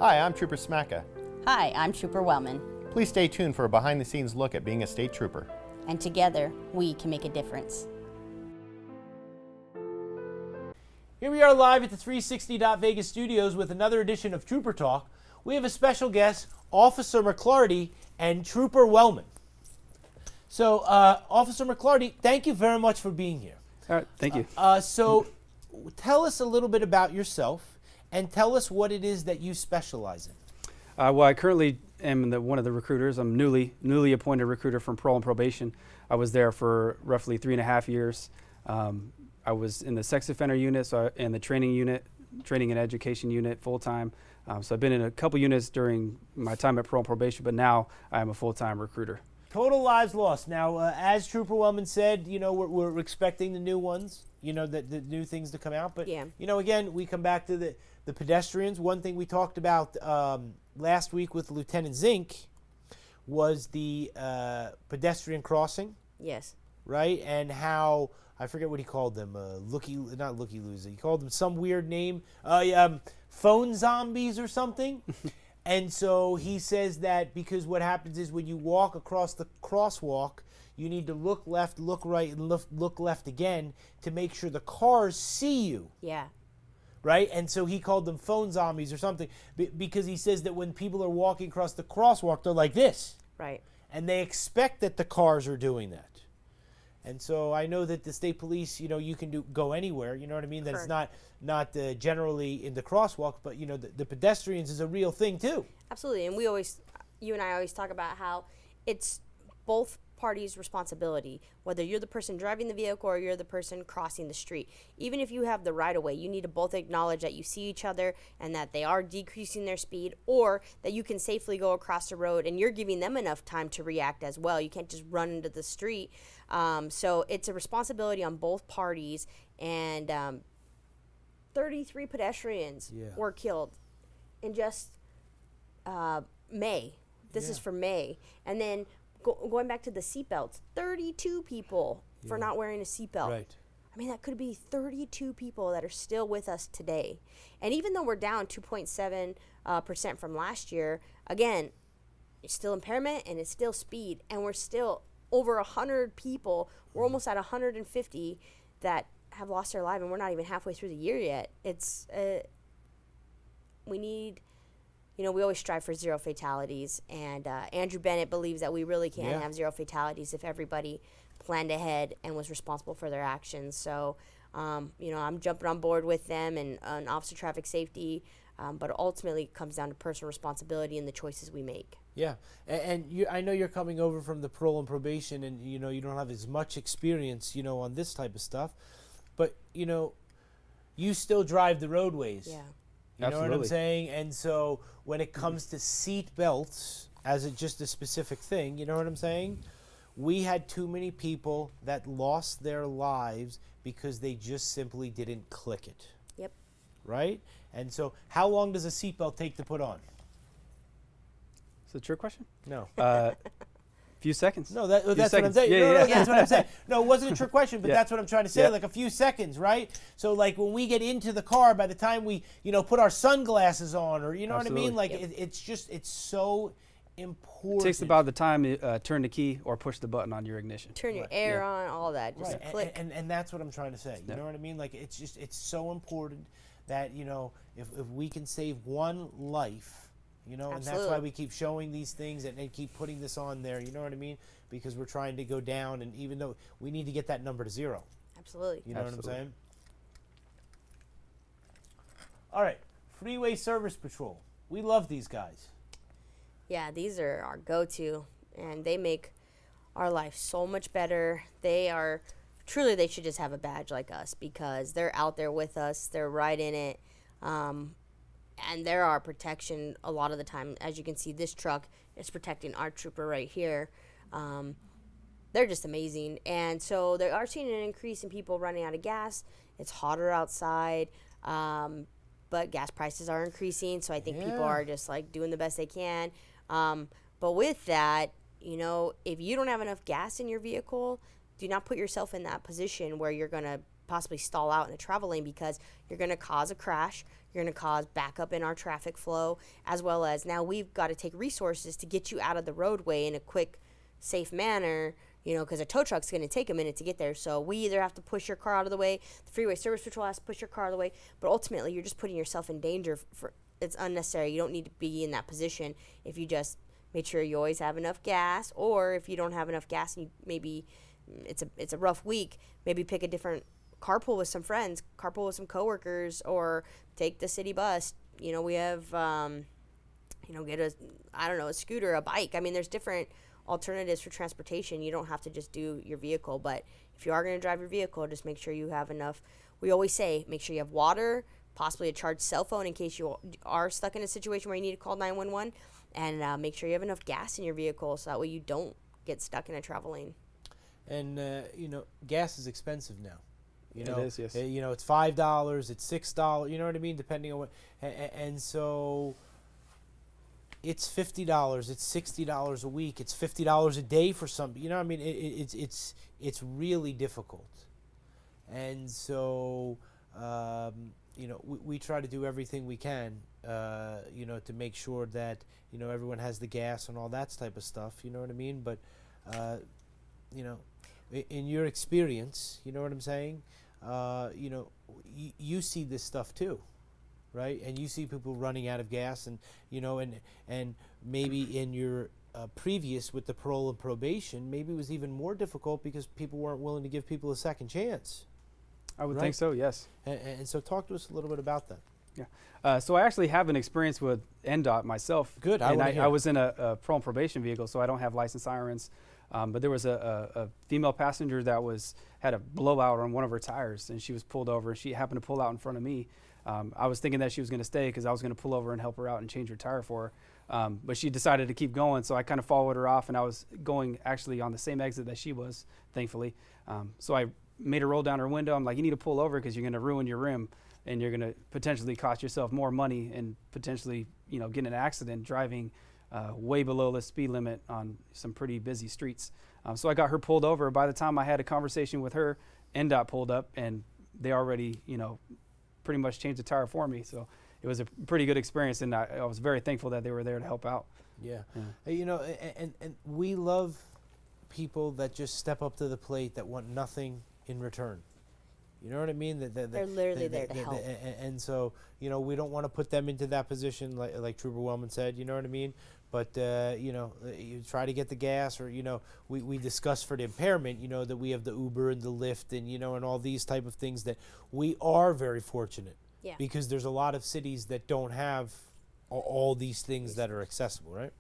Hi, I'm Trooper Smacka. Hi, I'm Trooper Wellman, Please stay tuned for a behind-the-scenes look at being a state trooper. and together we can make a difference. Here we are live at the 360.Vegas studios with another edition of Trooper Talk. We have a special guest, Officer McClarty and Trooper Wellman. So, Officer McClarty, thank you very much for being here. All right, thank you. So, tell us a little bit about yourself and tell us what it is that you specialize in. Well, I currently am one of the recruiters. I'm newly appointed recruiter from parole and probation. I was there for roughly 3.5 years. I was in the sex offender unit, so in the training and education unit full-time. So I've been in a couple units during my time at parole and probation, but now I am a full-time recruiter. Total lives lost. Now, as Trooper Wellman said, you know, we're expecting the new ones, you know, the new things to come out. But, Yeah. you know, again, we come back to the pedestrians. One thing we talked about last week with Lieutenant Zink was the pedestrian crossing, Yes. right? And how, I forget what he called them, not looky-loosey. He called them some weird name, phone zombies or something. And so he says that because what happens is when you walk across the crosswalk, you need to look left, look right, and look left again to make sure the cars see you, Yeah. right? And so he called them phone zombies or something because he says that when people are walking across the crosswalk, they're like this. Right. And they expect that the cars are doing that. And so I know that the state police, you know, you can go anywhere, you know what I mean? That's Correct. not generally in the crosswalk, but, you know, the pedestrians is a real thing, too. Absolutely, and you and I always talk about how it's both parties' responsibility, whether you're the person driving the vehicle or you're the person crossing the street. Even if you have the right of way, you need to both acknowledge that you see each other and that they are decreasing their speed, or that you can safely go across the road and you're giving them enough time to react as well. You can't just run into the street. So it's a responsibility on both parties, and 33 pedestrians were killed in just May. This is for May. And then going back to the seatbelts, 32 people for not wearing a seatbelt. Right. I mean, that could be 32 people that are still with us today. And even though we're down 2.7% from last year, again, it's still impairment and it's still speed. And we're still over 100 people. We're almost at 150 that have lost their life, and we're not even halfway through the year yet. It's, we need... You know, we always strive for zero fatalities, and Andrew Bennett believes that we really can have zero fatalities if everybody planned ahead and was responsible for their actions. So, you know, I'm jumping on board with them and officer traffic safety, but ultimately it comes down to personal responsibility and the choices we make. Yeah, and I know you're coming over from the parole and probation, and, you know, you don't have as much experience, you know, on this type of stuff, but, you know, you still drive the roadways. Yeah. You know what I'm Absolutely. saying? And so when it comes to seat belts as just a specific thing, you know what I'm saying? We had too many people that lost their lives because they just simply didn't click it, Yep. right? And so how long does a seatbelt take to put on? Is it a trick question? No. Few seconds. No, that's what I'm seconds. saying. Yeah, No, yeah. that's what I'm saying. No, it wasn't a trick question, but Yeah. that's what I'm trying to say. Yeah. Like a few seconds, right? So, like when we get into the car, by the time we, you know, put our sunglasses on, or you know Absolutely. what I mean? Like it's so important. It takes about the time you turn the key or push the button on your ignition. Turn your air on, all that. Just Right, click. and that's what I'm trying to say. You know what I mean? Like it's so important that, you know, if we can save one life, you know, and that's why Absolutely. we keep showing these things and keep putting this on there. You know what I mean? Because we're trying to go down, and even though we need to get that number to zero. Absolutely. You know what I'm Absolutely. saying? All right, Freeway Service Patrol. We love these guys. Yeah, these are our go-to, and they make our life so much better. They should just have a badge like us, because they're out there with us. They're right in it. And they're our protection a lot of the time. As you can see, this truck is protecting our trooper right here. They're just amazing. And so they are seeing an increase in people running out of gas. It's hotter outside. But gas prices are increasing, so I think people are just like doing the best they can. But with that, you know, if you don't have enough gas in your vehicle, do not put yourself in that position where you're going to possibly stall out in a travel lane, because you're going to cause a crash, you're going to cause backup in our traffic flow, as well as now we've got to take resources to get you out of the roadway in a quick, safe manner, because a tow truck's going to take a minute to get there. So we either have to push your car out of the way, the Freeway Service Patrol has to push your car out of the way, but ultimately you're just putting yourself in danger. It's unnecessary. You don't need to be in that position if you just make sure you always have enough gas, or if you don't have enough gas and maybe it's a rough week, maybe pick a different carpool with some friends, carpool with some coworkers, or take the city bus. We have, get a scooter, a bike. I mean, there's different alternatives for transportation. You don't have to just do your vehicle, but if you are going to drive your vehicle, just make sure you have enough. We always say, make sure you have water, possibly a charged cell phone in case you are stuck in a situation where you need to call 911, and make sure you have enough gas in your vehicle so that way you don't get stuck in a travel lane. And, gas is expensive now. It is, yes. It's $5, it's $6, you know what I mean, depending on what, and so it's $50, it's $60 a week, it's $50 a day for some, it's really difficult. And so, we try to do everything we can, to make sure that, everyone has the gas and all that type of stuff, you know what I mean? But, in your experience, you know what I'm saying? You see this stuff too, right? And you see people running out of gas, and and maybe in your previous with the parole and probation, maybe it was even more difficult because people weren't willing to give people a second chance. I would right? think so, yes. And so talk to us a little bit about that. Yeah. So I actually have an experience with NDOT myself. Good. I was in a parole and probation vehicle, so I don't have license sirens. But there was a female passenger that had a blowout on one of her tires, and she was pulled over. She happened to pull out in front of me. I was thinking that she was going to stay because I was going to pull over and help her out and change her tire for her. But she decided to keep going, so I kind of followed her off, and I was going actually on the same exit that she was, thankfully. So I made her roll down her window. I'm like, you need to pull over because you're going to ruin your rim, and you're going to potentially cost yourself more money and potentially, get in an accident driving way below the speed limit on some pretty busy streets. So I got her pulled over. By the time I had a conversation with her, NDOT pulled up, and they already, pretty much changed the tire for me. So it was a pretty good experience, and I was very thankful that they were there to help out. Yeah. And we love people that just step up to the plate that want nothing in return. You know what I mean? They're literally there to help. And so, we don't want to put them into that position, like Trooper Wellman said, you know what I mean? But, you try to get the gas, or, we discuss for the impairment, that we have the Uber and the Lyft and, and all these type of things that we are very fortunate. Yeah. Because there's a lot of cities that don't have all these things that are accessible, right?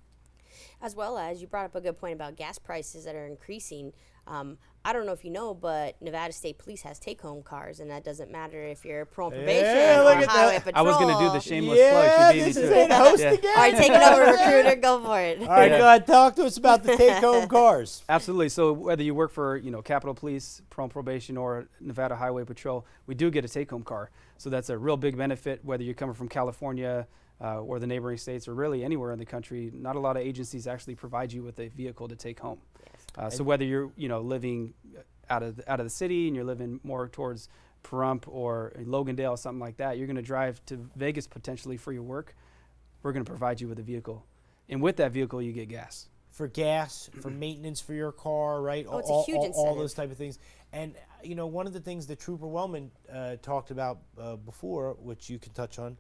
As well as, you brought up a good point about gas prices that are increasing. I don't know if you know, but Nevada State Police has take-home cars, and that doesn't matter if you're parole and probation or highway patrol. I was going to do the shameless plug. This is it. Host again. All right, take it over, recruiter. Go for it. All right, go ahead. Talk to us about the take-home cars. Absolutely. So whether you work for, Capitol Police, parole and probation, or Nevada Highway Patrol, we do get a take-home car. So that's a real big benefit, whether you're coming from California or the neighboring states, or really anywhere in the country. Not a lot of agencies actually provide you with a vehicle to take home. So whether you're living out of the city and you're living more towards Pahrump or Logandale, something like that, you're going to drive to Vegas potentially for your work. We're going to provide you with a vehicle, and with that vehicle you get gas. For gas, for maintenance for your car, right? Oh, it's a huge incentive. All those type of things. And one of the things that Trooper Wellman talked about before, which you can touch on,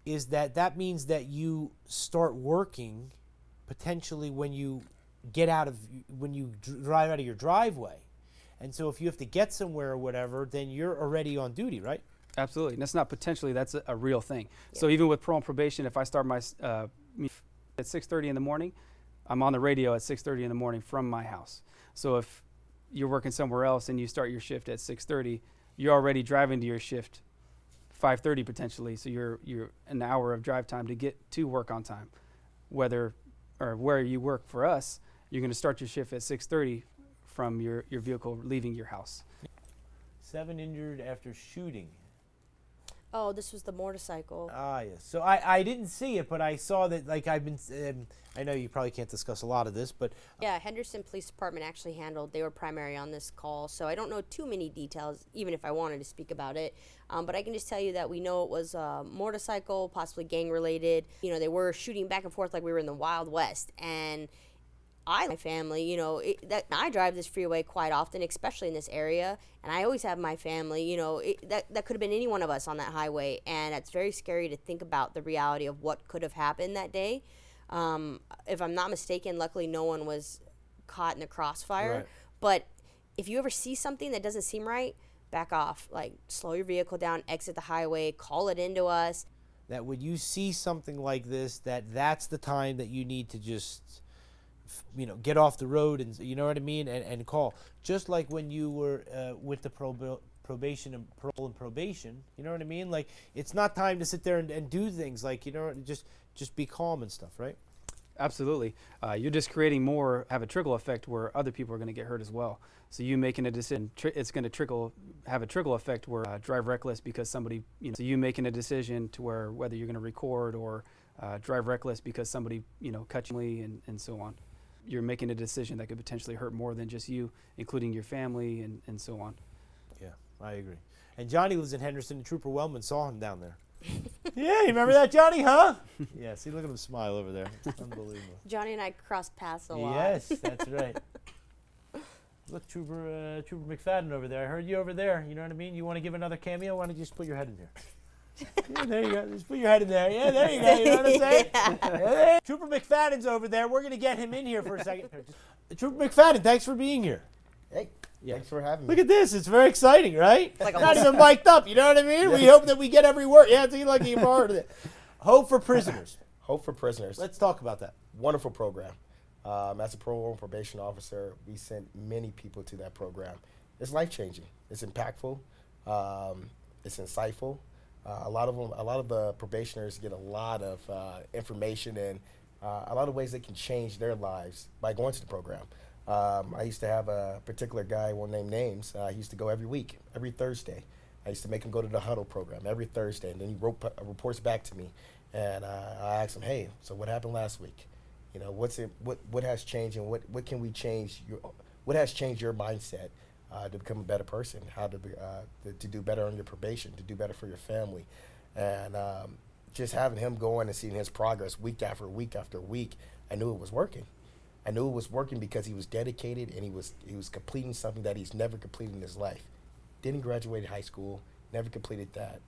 is that means that you start working potentially when you drive out of your driveway. And so if you have to get somewhere or whatever, then you're already on duty, right? Absolutely. And that's not potentially, that's a real thing. Yeah. So even with parole and probation, if I start my at 6:30 in the morning, I'm on the radio at 6:30 in the morning from my house. So if you're working somewhere else and you start your shift at 6:30, you're already driving to your shift 5:30 potentially. So you're an hour of drive time to get to work on time. Where you work for us, you're going to start your shift at 6:30 from your vehicle leaving your house. 7 injured after shooting. Oh, this was the motorcycle. Ah, yes. So I didn't see it, but I saw that, like, I've been, I know you probably can't discuss a lot of this, but Yeah, Henderson Police Department actually handled, they were primary on this call, so I don't know too many details, even if I wanted to speak about it. But I can just tell you that we know it was a motorcycle, possibly gang-related. You know, they were shooting back and forth like we were in the Wild West. And my family, you know, I drive this freeway quite often, especially in this area, and I always have my family, you know, that could have been any one of us on that highway, and it's very scary to think about the reality of what could have happened that day. If I'm not mistaken, luckily no one was caught in the crossfire, Right. but if you ever see something that doesn't seem right, back off, like slow your vehicle down, exit the highway, call it into us. that when you see something like this, that's the time that you need to just, you know, get off the road and, you know what I mean, and call. Just like when you were with the probation and parole and probation, you know what I mean? Like, it's not time to sit there and do things like, you know, just be calm and stuff, right? Absolutely. You're just creating have a trickle effect where other people are going to get hurt as well. So you making a decision, it's going to have a trickle effect where drive reckless because somebody, you know, so you making a decision to where whether you're going to record or drive reckless because somebody, you know, cut you and so on. You're making a decision that could potentially hurt more than just you, including your family and so on. Yeah, I agree. And Johnny lives in Henderson, and Trooper Wellman saw him down there. Yeah, you remember that, Johnny, huh? Yeah, see, look at him smile over there. Unbelievable. Johnny and I crossed paths a lot. Yes, that's right. Look, Trooper McFadden over there. I heard you over there. You know what I mean? You want to give another cameo? Why don't you just put your head in there? Yeah, there you go. Just put your head in there. Yeah, there you go. You know what I'm saying? Yeah. Trooper McFadden's over there. We're going to get him in here for a second. Trooper McFadden, thanks for being here. Hey, Yeah. thanks for having me. Look at this. It's very exciting, right? Like a Not whole- even mic'd up. You know what I mean? We hope that we get every word. Yeah, it's like you're part of it. Hope for prisoners. Hope for Prisoners. Let's talk about that. Wonderful program. As a parole and probation officer, we sent many people to that program. It's life-changing. It's impactful. It's insightful. A lot of the probationers get a lot of information and a lot of ways they can change their lives by going to the program. I used to have a particular guy, I won't name names. He used to go every week, every Thursday. I used to make him go to the huddle program every Thursday, and then he reports back to me. And I asked him, hey, so what happened last week? You know, what has changed, and what can we change? What has changed your mindset to become a better person? How to do better on your probation, to do better for your family, and just having him going and seeing his progress week after week after week, I knew it was working. I knew it was working because he was dedicated and he was completing something that he's never completed in his life. Didn't graduate high school, never completed that.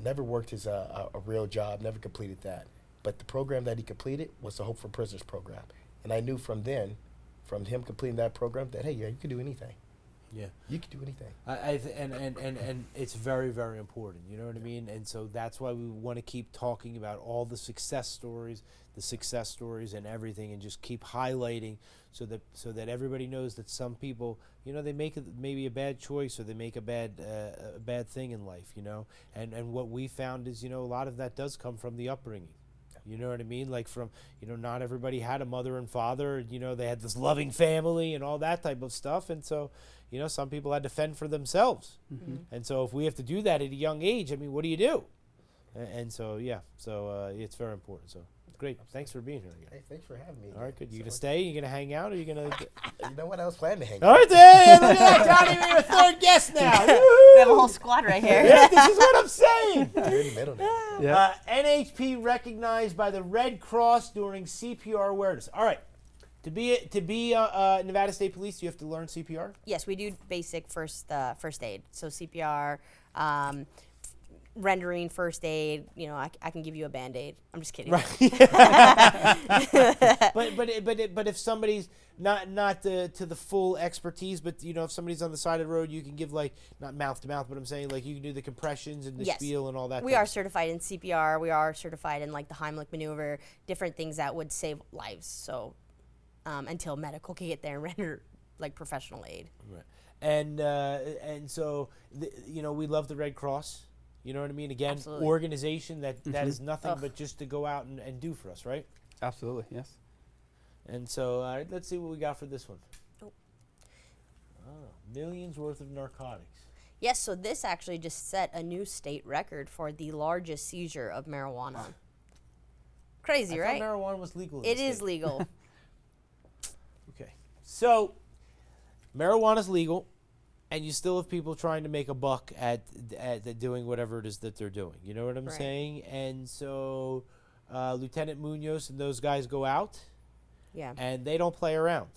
Never worked as a real job, never completed that. But the program that he completed was the Hope for Prisoners program. And I knew from him completing that program, that, hey, yeah, you can do anything. Yeah. You can do anything. And it's very, very important. You know what I mean? And so that's why we want to keep talking about all the success stories and everything, and just keep highlighting so that everybody knows that some people, you know, they make maybe a bad choice or they make a bad thing in life, you know. And what we found is, you know, a lot of that does come from the upbringing. You know what I mean? Like from, you know, not everybody had a mother and father, you know, they had this loving family and all that type of stuff. And so, you know, some people had to fend for themselves. Mm-hmm. And so if we have to do that at a young age, I mean, what do you do? And so, yeah, so it's very important. So great. Thanks for being here again. Hey, thanks for having me. All right, good. You So going to stay? You going to hang out? Or you going to... You know what? I was planning to hang All out. right, there. Look at that, Johnny. We're a third guest now. We have a whole squad right here. Yeah, this is what I'm saying. You're in the middle now. Yeah. NHP recognized by the Red Cross during CPR Awareness. All right. To be Nevada State Police, you have to learn CPR? Yes, we do basic first aid. So CPR, rendering first aid. You know, I can give you a Band-Aid. I'm just kidding. Right. but if somebody's not to the full expertise, but you know, if somebody's on the side of the road, you can give, like, not mouth to mouth, but I'm saying, like, you can do the compressions and the Yes. spiel and all that. We are certified in CPR. We are certified in like the Heimlich maneuver, different things that would save lives. So until medical can get there and render like professional aid. Right. And so you know, we love the Red Cross. You know what I mean? Again, Absolutely. organization that is nothing Ugh. but just to go out and do for us, right? Absolutely, yes. And so, all right, let's see what we got for this one. Oh. Oh, millions worth of narcotics. Yes, so this actually just set a new state record for the largest seizure of marijuana. Crazy, I right? thought marijuana was legal in It the is state. legal. Okay. So, marijuana's legal, and you still have people trying to make a buck at doing whatever it is that they're doing. You know what I'm Right. saying? And so, Lieutenant Munoz and those guys go out, Yeah. and they don't play around.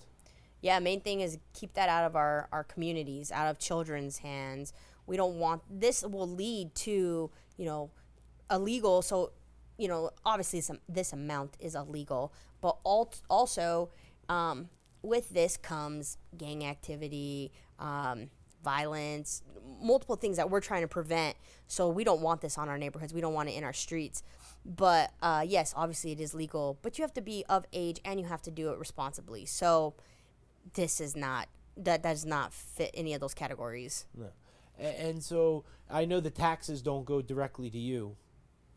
Yeah, main thing is keep that out of our communities, out of children's hands. We don't want this will lead to, illegal. So, obviously this amount is illegal, but also with this comes gang activity, violence, multiple things that we're trying to prevent. So we don't want this on our neighborhoods. We don't want it in our streets. But yes, obviously it is legal, but you have to be of age and you have to do it responsibly. So this is not that does not fit any of those categories. No. And so I know the taxes don't go directly to you.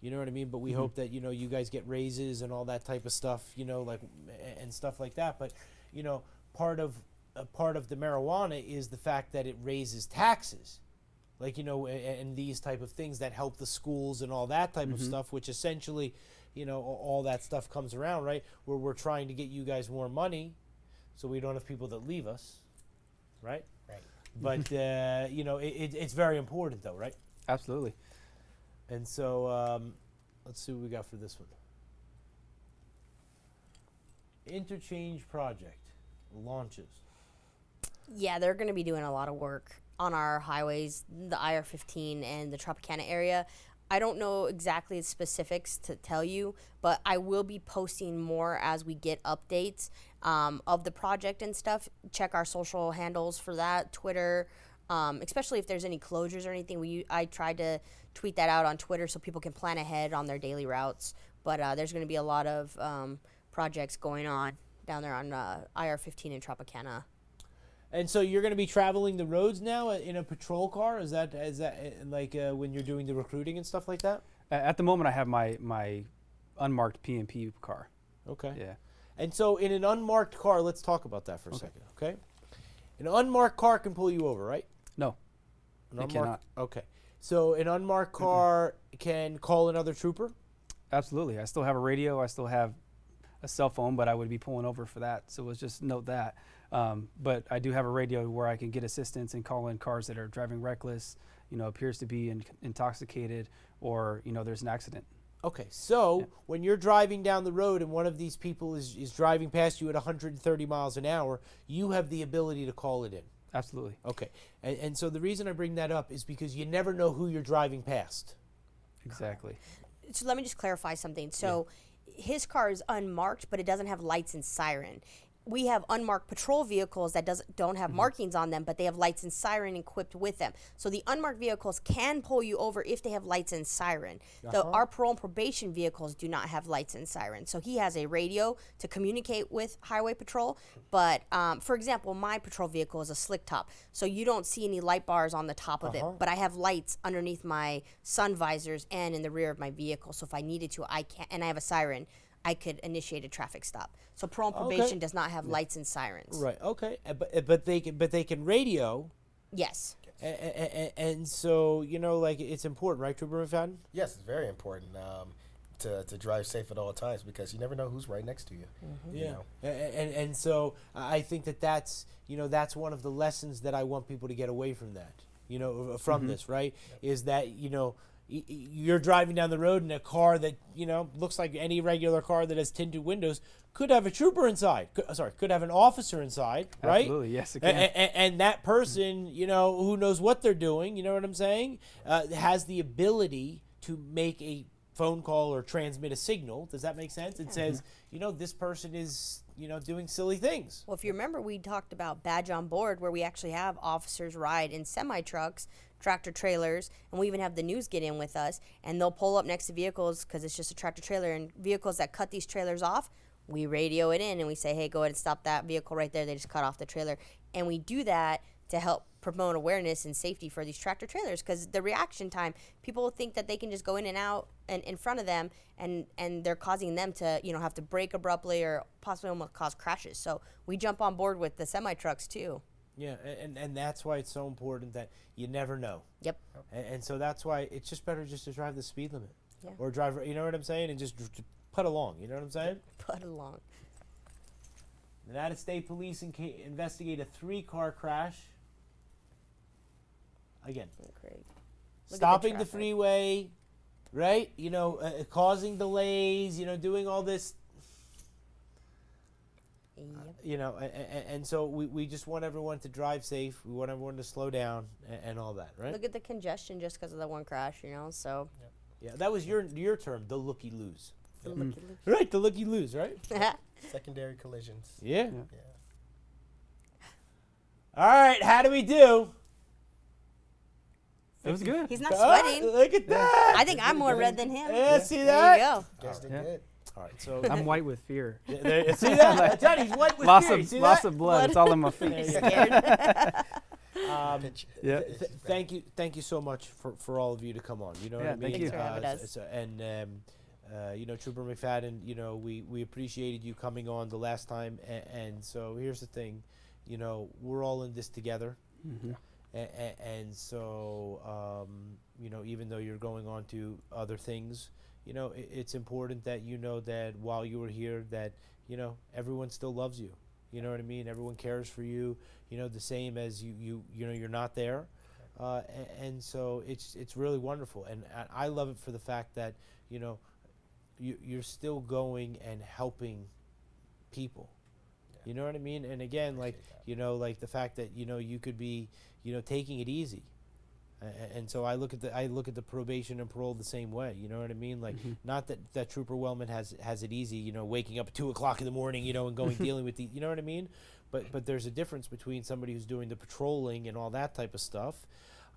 You know what I mean? But we hope that, you guys get raises and all that type of stuff, and stuff like that. But, part of the marijuana is the fact that it raises taxes. Like, and these type of things that help the schools and all that type of stuff, which essentially, all that stuff comes around, right? Where we're trying to get you guys more money so we don't have people that leave us, right? Right. But, it's very important, though, right? Absolutely. And so, let's see what we got for this one. Interchange project launches. Yeah, they're going to be doing a lot of work on our highways, the IR-15 and the Tropicana area. I don't know exactly the specifics to tell you, but I will be posting more as we get updates of the project and stuff. Check our social handles for that, Twitter, especially if there's any closures or anything. I tried to tweet that out on Twitter so people can plan ahead on their daily routes. But there's going to be a lot of projects going on down there on IR-15 and Tropicana. And so you're going to be traveling the roads now in a patrol car? Is that like when you're doing the recruiting and stuff like that? At the moment, I have my unmarked P&P car. Okay. Yeah. And so in an unmarked car, let's talk about that for a second, okay? An unmarked car can pull you over, right? No, An it unmarked, cannot. Okay. So an unmarked car can call another trooper? Absolutely. I still have a radio. I still have a cell phone, but I would be pulling over for that. So let's just note that. But I do have a radio where I can get assistance and call in cars that are driving reckless, appears to be intoxicated, or, there's an accident. Okay, so when you're driving down the road and one of these people is driving past you at 130 miles an hour, you have the ability to call it in. Absolutely. Okay, and so the reason I bring that up is because you never know who you're driving past. Exactly. So let me just clarify something. So his car is unmarked, but it doesn't have lights and siren. We have unmarked patrol vehicles that don't have markings on them, but they have lights and siren equipped with them. So the unmarked vehicles can pull you over if they have lights and siren. Our parole and probation vehicles do not have lights and siren. So he has a radio to communicate with highway patrol. But for example, my patrol vehicle is a slick top, so you don't see any light bars on the top of it. But I have lights underneath my sun visors and in the rear of my vehicle. So if I needed to, I can, and I have a siren, I could initiate a traffic stop. So parole and probation does not have lights and sirens. Right. Okay. But they can radio. Yes. And so it's important, right, Trooper McFadden? Yes, it's very important to drive safe at all times because you never know who's right next to you. Yeah. And so I think that's one of the lessons that I want people to get away from that. From this, right? Is that you're driving down the road in a car that looks like any regular car that has tinted windows could have a trooper inside. Could have an officer inside, right? Absolutely, yes, it can. And that person, who knows what they're doing, you know what I'm saying, has the ability to make a phone call or transmit a signal. Does that make sense? It says, this person is, doing silly things. Well, if you remember, we talked about badge on board, where we actually have officers ride in semi-trucks, tractor trailers, and we even have the news get in with us, and they'll pull up next to vehicles because it's just a tractor trailer, and vehicles that cut these trailers off, we radio it in and we say, hey, go ahead and stop that vehicle right there. They just cut off the trailer. And we do that to help promote awareness and safety for these tractor trailers, because the reaction time, people think that they can just go in and out and in front of them, and they're causing them to have to brake abruptly or possibly almost cause crashes. So we jump on board with the semi trucks too. Yeah, and that's why it's so important that you never know. Yep. And so that's why it's just better just to drive the speed limit. Yeah. Or drive, you know what I'm saying? And just put along, you know what I'm saying? Put along. United States Police investigate a 3-car crash. Again, Craig. Look at stopping the traffic. freeway, right? You know, causing delays, you know, doing all this. Yep. You know, and so we just want everyone to drive safe. We want everyone to slow down and all that, right? Look at the congestion just because of the one crash, you know. So. Yeah, that was your term, the looky-loos. The looky Right, the looky-loos, right? Secondary collisions. Yeah. Yeah. All right, how do we do? It was good. He's not sweating. Look at that. I think I'm more red than him. Yeah, see There that? you go. Guys did Yeah. good. All right, so I'm white with fear. see that? Johnny's white with Lots fear. of See lots that? of blood. It's all in my face. Scared. Pitch. Yeah. Thank you so much for all of you to come on. You know what Yeah, I mean? thank you. Thanks for having us. You know, Trooper McFadden, you know, we appreciated you coming on the last time, and so here's the thing, you know, we're all in this together, and so you know, even though you're going on to other things, you know, it's important that you know that while you were here, that you know everyone still loves you. You know what I mean? Everyone cares for you. You know, the same as you know, you're not there, and so it's really wonderful, and I love it for the fact that you know you're still going and helping people. You know what I mean? And again, like you know, like the fact that you know you could be you know taking it easy. And so I look at the probation and parole the same way. You know what I mean? Like, not that Trooper Wellman has it easy. You know, waking up at 2:00 in the morning. You know, and going dealing with the. You know what I mean? But there's a difference between somebody who's doing the patrolling and all that type of stuff,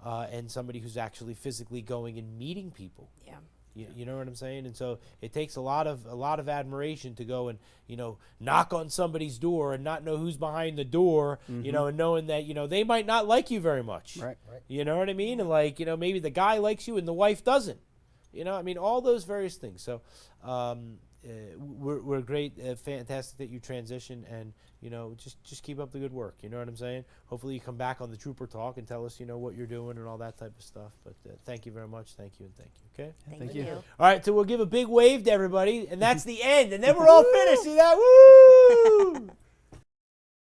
and somebody who's actually physically going and meeting people. Yeah. You know what I'm saying? And so it takes a lot of admiration to go and you know knock on somebody's door and not know who's behind the door. You know, and knowing that you know they might not like you very much. Right. You know what I mean? And like you know maybe the guy likes you and the wife doesn't. You know, I mean all those various things. So we're great, fantastic that you transition, and you know just keep up the good work. You know what I'm saying? Hopefully you come back on the Trooper Talk and tell us you know what you're doing and all that type of stuff. But thank you very much. Thank you and thank you. Okay. Thank you. you. All right, so we'll give a big wave to everybody, and that's the end, and then we're all finished. See that? Woo!